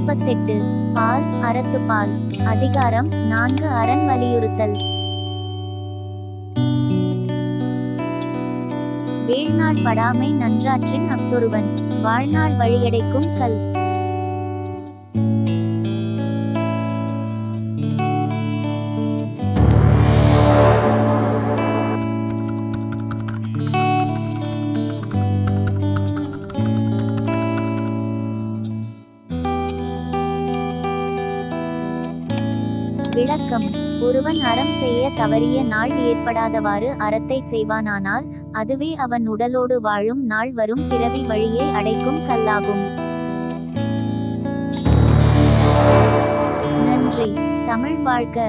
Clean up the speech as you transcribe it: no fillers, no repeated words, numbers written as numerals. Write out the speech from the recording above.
38. பால் அறத்துப்பால். அதிகாரம் 4 அரண் வலியுறுத்தல். வீழ்நாள் படாமை நன்றாற்றின் அஃதொருவன். வாழ்நாள் வழியடைக்கும் கல். விளக்கம். ஒருவன் அறம் செய்ய தவறிய நாள் ஏற்படாதவாறு அறத்தை செய்வானானால் அதுவே அவன் உடலோடு வாழும் நாள் வரும் பிறவி வழியை அடைக்கும் கல்லாகும். நன்றி. தமிழ் வாழ்க.